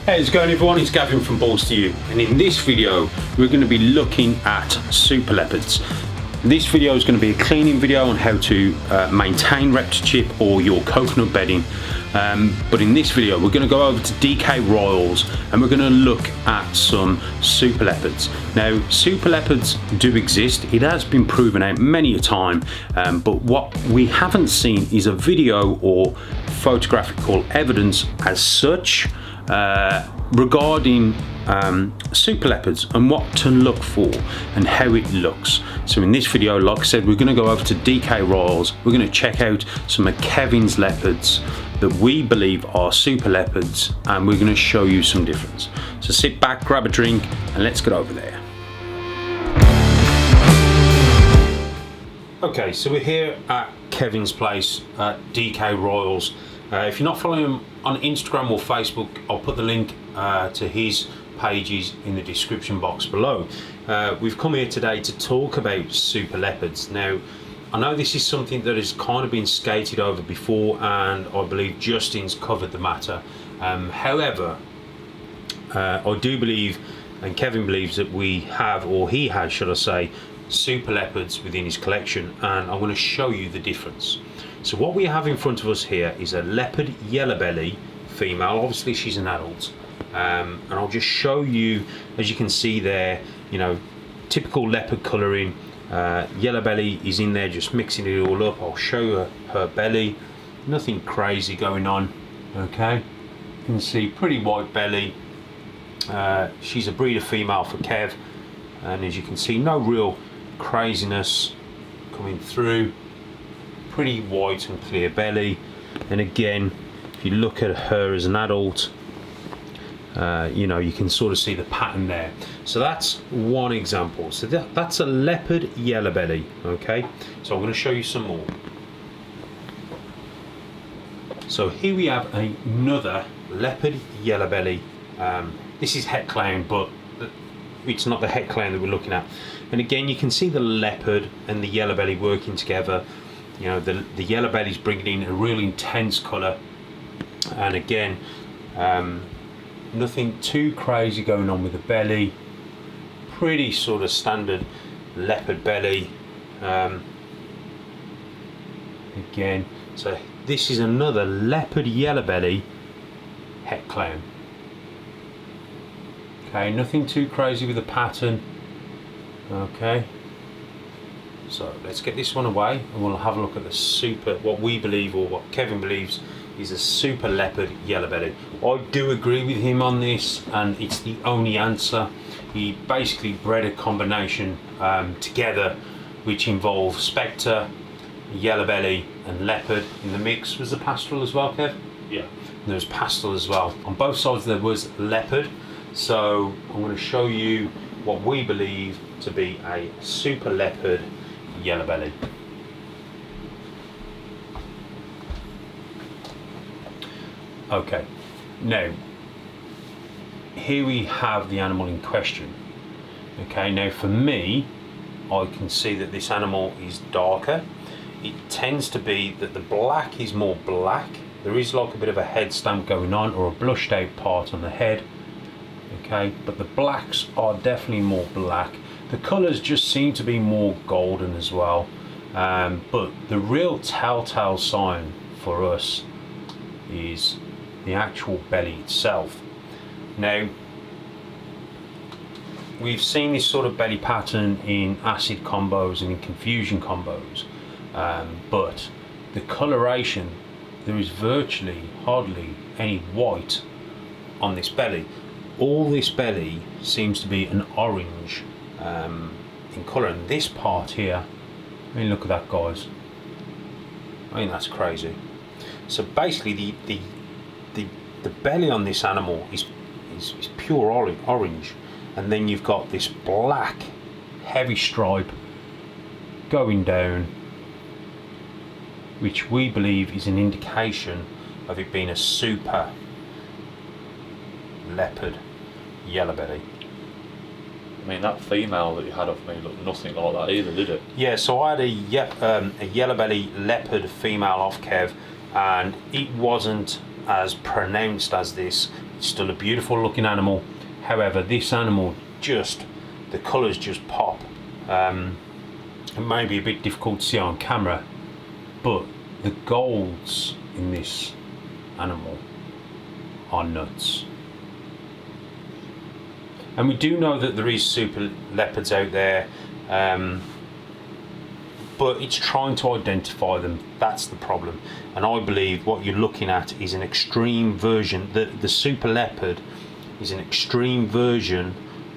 Hey, how's it going everyone? It's Gavin from Balls to You, and in this video we're going to be looking at super leopards. This video is going to be a cleaning video on how to maintain Raptor chip or your coconut bedding, but in this video we're going to go over to DK Royals and we're going to look at some super leopards. Now, super leopards do exist, it has been proven out many a time, but what we haven't seen is a video or photographical evidence as such regarding super leopards and what to look for and how it looks. So in this video, like I said, we're going to go over to DK Royals. We're going to check out some of Kevin's leopards that we believe are super leopards, and we're going to show you some difference. So sit back, grab a drink, and let's get over there. Okay, so we're here at Kevin's place at DK Royals. If you're not following him on Instagram or Facebook, I'll put the link to his pages in the description box below. We've come here today to talk about super leopards. Now, I know this is something that has kind of been skated over before, and I believe Justin's covered the matter. However, I do believe, and Kevin believes, that we have, or he has, should I say, super leopards within his collection, and I'm going to show you the difference. So what we have in front of us here is a leopard yellow belly female. Obviously she's an adult, and I'll just show you, as you can see there, you know, typical leopard colouring. Yellow belly is in there just mixing it all up. I'll show you her belly, nothing crazy going on. Okay, you can see pretty white belly. She's a breeder female for Kev, and as you can see, no real craziness coming through. Pretty white and clear belly, and again, if you look at her as an adult, you know, you can sort of see the pattern there. So that's one example. So that's a leopard yellow belly. Okay, so I'm going to show you some more. So here we have another leopard yellow belly. This is het clown, but it's not the het clown that we're looking at. And again, you can see the leopard and the yellow belly working together. You know, the yellow belly's bringing in a real intense colour, and again, nothing too crazy going on with the belly. Pretty sort of standard leopard belly. Again, so this is another leopard yellow belly het clown. Okay, nothing too crazy with the pattern. Okay, so let's get this one away and we'll have a look at the super, what we believe, or what Kevin believes is a super leopard yellow belly. I do agree with him on this, and it's the only answer. He basically bred a combination together which involved specter, yellow belly and leopard. In the mix was the pastel as well, Kev? Yeah. And there was pastel as well. On both sides there was leopard. So I'm going to show you what we believe to be a super leopard yellow belly. Okay, now here we have the animal in question. Okay, now for me, I can see that this animal is darker. It tends to be that the black is more black. There is like a bit of a head stamp going on, or a blushed out part on the head. Okay, but the blacks are definitely more black. The colours just seem to be more golden as well, but the real telltale sign for us is the actual belly itself. Now, we've seen this sort of belly pattern in acid combos and in confusion combos, but the coloration, there is virtually hardly any white on this belly. All this belly seems to be an orange in colour, and this part here, I mean, look at that, guys. I mean, that's crazy. So basically the belly on this animal is pure orange, and then you've got this black heavy stripe going down, which we believe is an indication of it being a super leopard yellow belly. I mean, that female that you had off me looked nothing like that either, did it? Yeah, so I had a yellow belly leopard female off Kev, and it wasn't as pronounced as this. It's still a beautiful looking animal. However, this animal just, the colours just pop. It may be a bit difficult to see on camera, but the golds in this animal are nuts. And we do know that there is super leopards out there, but it's trying to identify them. That's the problem. And I believe what you're looking at is an extreme version. The super leopard is an extreme version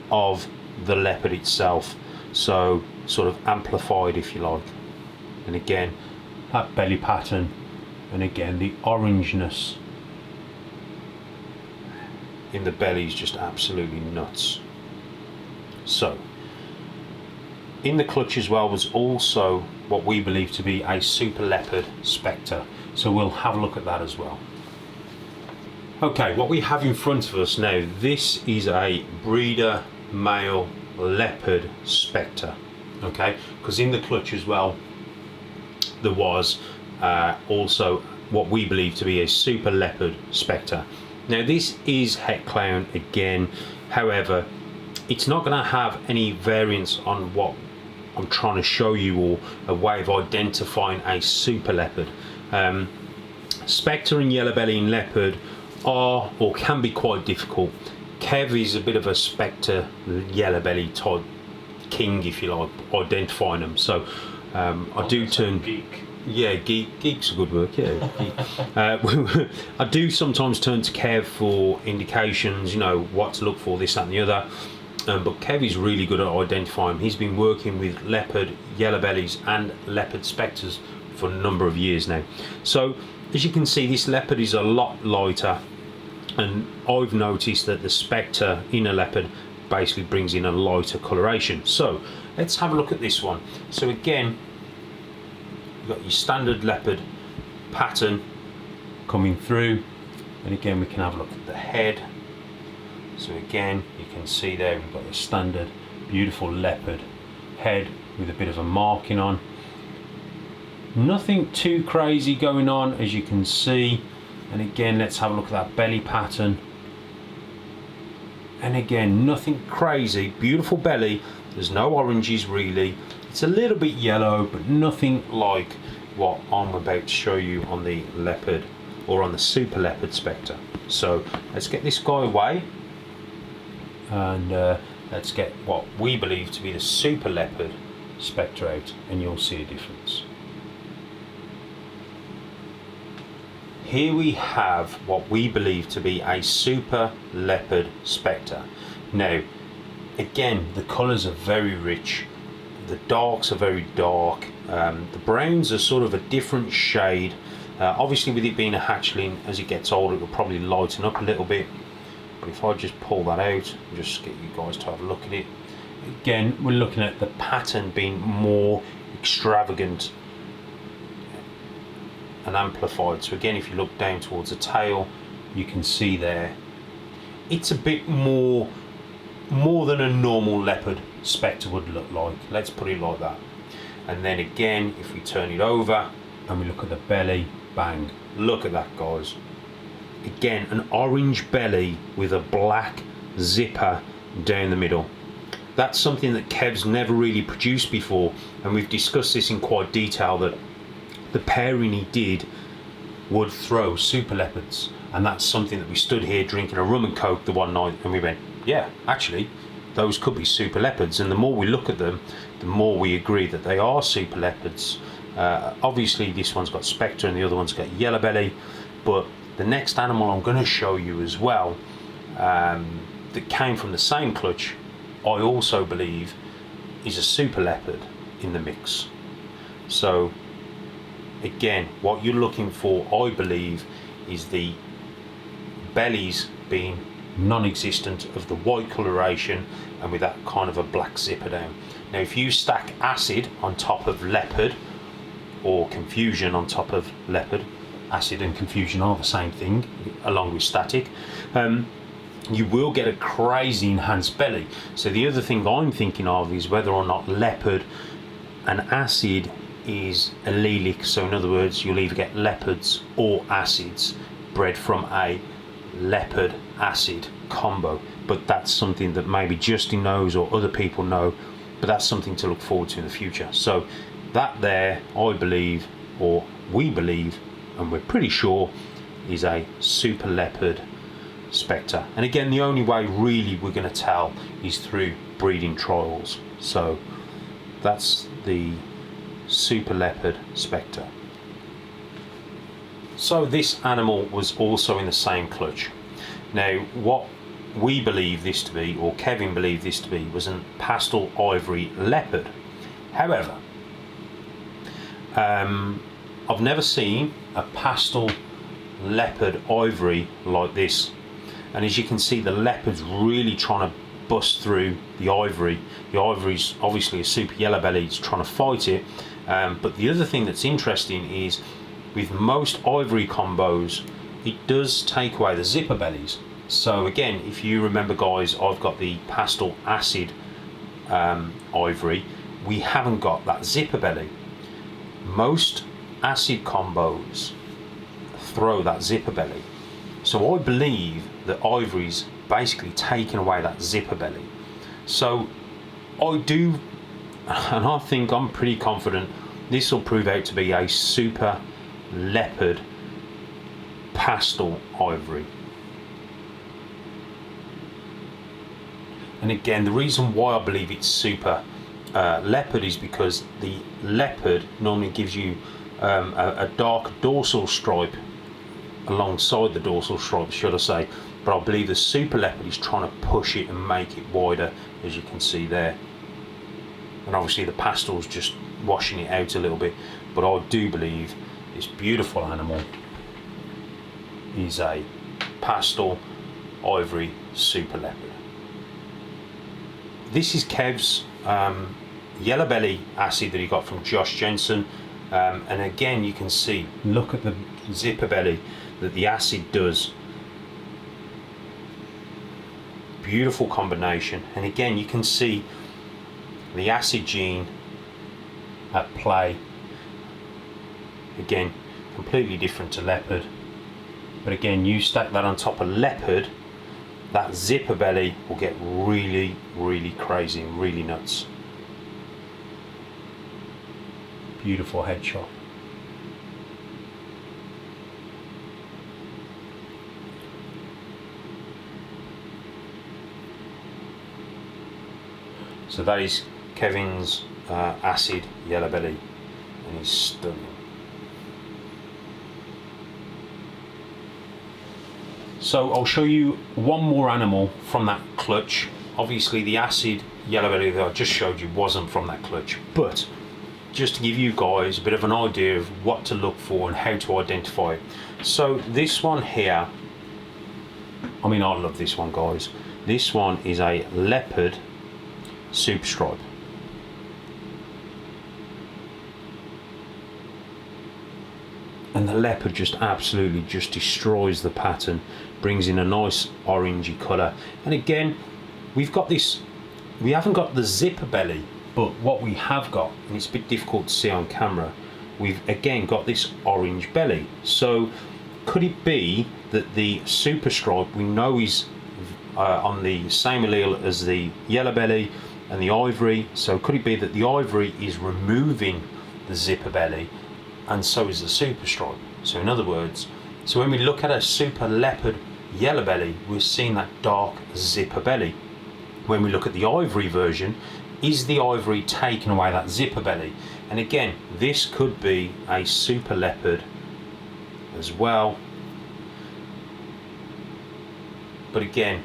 of the leopard itself, so sort of amplified, if you like. And again, that belly pattern, and again the orangeness in the belly is just absolutely nuts. So in the clutch as well was also what we believe to be a super leopard specter, so we'll have a look at that as well. Okay, what we have in front of us now, this is a breeder male leopard specter. Okay, because in the clutch as well there was also what we believe to be a super leopard specter. Now this is het clown again, however it's not going to have any variance on what I'm trying to show you, or a way of identifying a super leopard. Specter and yellow belly and leopard are, or can be, quite difficult. Kev is a bit of a specter yellow belly type king, if you like, identifying them. So I do turn geek. Yeah, geek's a good word. Yeah, geek. I do sometimes turn to Kev for indications, you know, what to look for, this, that, and the other. But Kev is really good at identifying. He's been working with leopard, yellow bellies, and leopard specters for a number of years now. So as you can see, this leopard is a lot lighter, and I've noticed that the specter in a leopard basically brings in a lighter coloration. So let's have a look at this one. So again, you've got your standard leopard pattern coming through, and again we can have a look at the head. So again, you can see there we've got the standard beautiful leopard head with a bit of a marking on. Nothing too crazy going on, as you can see. And again, let's have a look at that belly pattern. And again, nothing crazy. Beautiful belly. There's no oranges really. It's a little bit yellow, but nothing like what I'm about to show you on the leopard, or on the super leopard specter. So let's get this guy away, and let's get what we believe to be the super leopard specter out, and you'll see a difference. Here we have what we believe to be a super leopard specter. Now again, the colours are very rich, the darks are very dark, the browns are sort of a different shade. Obviously with it being a hatchling, as it gets older it will probably lighten up a little bit, but if I just pull that out and just get you guys to have a look at it, again we're looking at the pattern being more extravagant and amplified. So again, if you look down towards the tail, you can see there it's a bit more than a normal leopard specter would look like, let's put it like that. And then again, if we turn it over and we look at the belly, bang, look at that guys. Again, an orange belly with a black zipper down the middle. That's something that Kev's never really produced before, and we've discussed this in quite detail, that the pairing he did would throw super leopards, and that's something that we stood here drinking a rum and coke the one night and we went, yeah, actually those could be super leopards. And the more we look at them, the more we agree that they are super leopards. Obviously this one's got specter and the other one's got yellow belly, but the next animal I'm going to show you as well, that came from the same clutch, I also believe is a super leopard in the mix. So again, what you're looking for, I believe, is the bellies being non-existent, of the white coloration, and with that kind of a black zipper down. Now if you stack acid on top of leopard, or confusion on top of leopard, acid and confusion are the same thing along with static, you will get a crazy enhanced belly. So the other thing I'm thinking of is whether or not leopard and acid is allelic. So in other words, you'll either get leopards or acids bred from a leopard acid combo, but that's something that maybe Justin knows or other people know, but that's something to look forward to in the future. So that there, I believe, or we believe, and we're pretty sure, is a super leopard specter. And again, the only way really we're going to tell is through breeding trials. So that's the super leopard specter. So this animal was also in the same clutch. Now what we believe this to be, or Kevin believed this to be, was a pastel ivory leopard. However, I've never seen a pastel leopard ivory like this, and as you can see, the leopard's really trying to bust through the ivory. The ivory's obviously a super yellow belly, it's trying to fight it, but the other thing that's interesting is with most ivory combos, it does take away the zipper bellies. So again, if you remember guys, I've got the pastel acid ivory, we haven't got that zipper belly. Most acid combos throw that zipper belly, so I believe that ivory's basically taken away that zipper belly. So I do, and I think I'm pretty confident this will prove out to be a super leopard pastel ivory. And again, the reason why I believe it's super leopard is because the leopard normally gives you a dark dorsal stripe alongside the dorsal stripe, should I say, but I believe the super leopard is trying to push it and make it wider, as you can see there. And obviously the pastel's just washing it out a little bit, but I do believe this beautiful animal is a pastel ivory super leopard. This is Kev's yellow belly acid that he got from Josh Jensen, and again you can see, look at the zipper belly that the acid does. Beautiful combination, and again you can see the acid gene at play. Again, completely different to leopard, but again you stack that on top of leopard, that zipper belly will get really, really crazy and really nuts. Beautiful headshot. So that is Kevin's acid yellow belly, and he's stunning. So I'll show you one more animal from that clutch. Obviously the acid yellow belly that I just showed you wasn't from that clutch, but just to give you guys a bit of an idea of what to look for and how to identify it. So this one here, I mean, I love this one guys. This one is a leopard super stripe. And the leopard just absolutely just destroys the pattern, brings in a nice orangey colour. And again, we've got this, we haven't got the zipper belly, but what we have got, and it's a bit difficult to see on camera, we've again got this orange belly. So could it be that the super stripe we know is on the same allele as the yellow belly and the ivory? So could it be that the ivory is removing the zipper belly, and so is the super stripe? So in other words, so when we look at a super leopard yellow belly, we're seeing that dark zipper belly. When we look at the ivory version, is the ivory taking away that zipper belly? And again, this could be a super leopard as well. But again,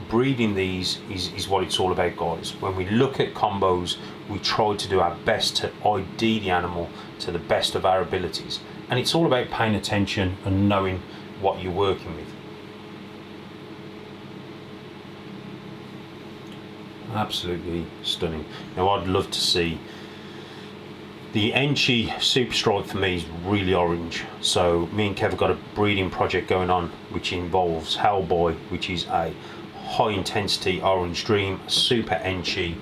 breeding these is what it's all about guys. When we look at combos, we try to do our best to ID the animal to the best of our abilities, and it's all about paying attention and knowing what you're working with. Absolutely stunning. Now I'd love to see the Enchi super stripe. For me is really orange, so me and Kev have got a breeding project going on which involves Hellboy, which is a high intensity orange dream super Enchi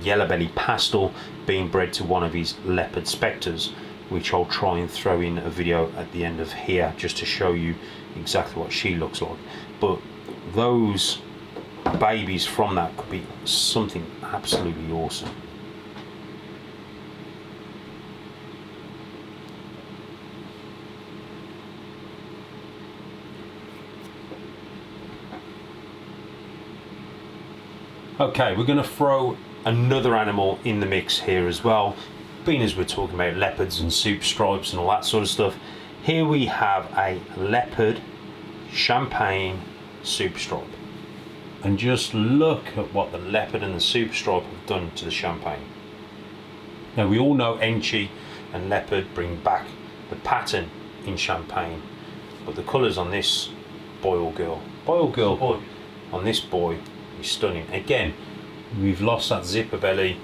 yellow belly pastel being bred to one of his leopard specters, which I'll try and throw in a video at the end of here just to show you exactly what she looks like, but those babies from that could be something absolutely awesome. Okay, we're going to throw another animal in the mix here as well, being as we're talking about leopards and soup stripes and all that sort of stuff. Here we have a leopard champagne soup stripe, and just look at what the leopard and the soup stripe have done to the champagne. Now we all know Enchi and leopard bring back the pattern in champagne, but the colours on this boy or girl on this boy is stunning. Again, we've lost that zipper belly.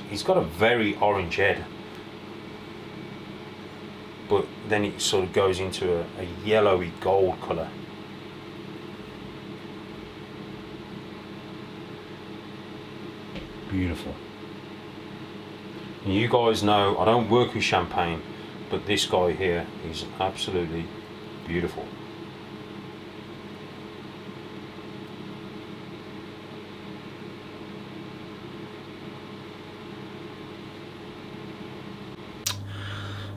He's got a very orange head, but then it sort of goes into a yellowy gold colour. Beautiful. And you guys know I don't work with champagne, but this guy here is absolutely beautiful.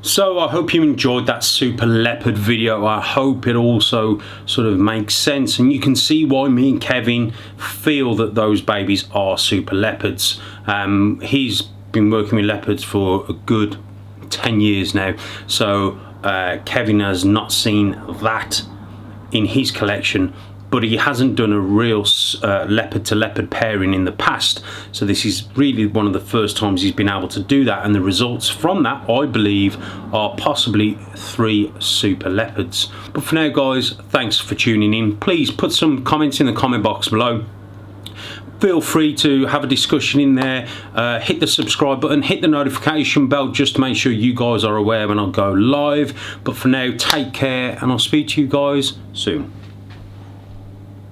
So I hope you enjoyed that super leopard video. I hope it also sort of makes sense and you can see why me and Kevin feel that those babies are super leopards. He's been working with leopards for a good 10 years now, so Kevin has not seen that in his collection, but he hasn't done a real leopard to leopard pairing in the past, so this is really one of the first times he's been able to do that, and the results from that, I believe, are possibly 3 super leopards. But for now guys, thanks for tuning in. Please put some comments in the comment box below. Feel free to have a discussion in there. Hit the subscribe button, hit the notification bell just to make sure you guys are aware when I go live. But for now, take care and I'll speak to you guys soon.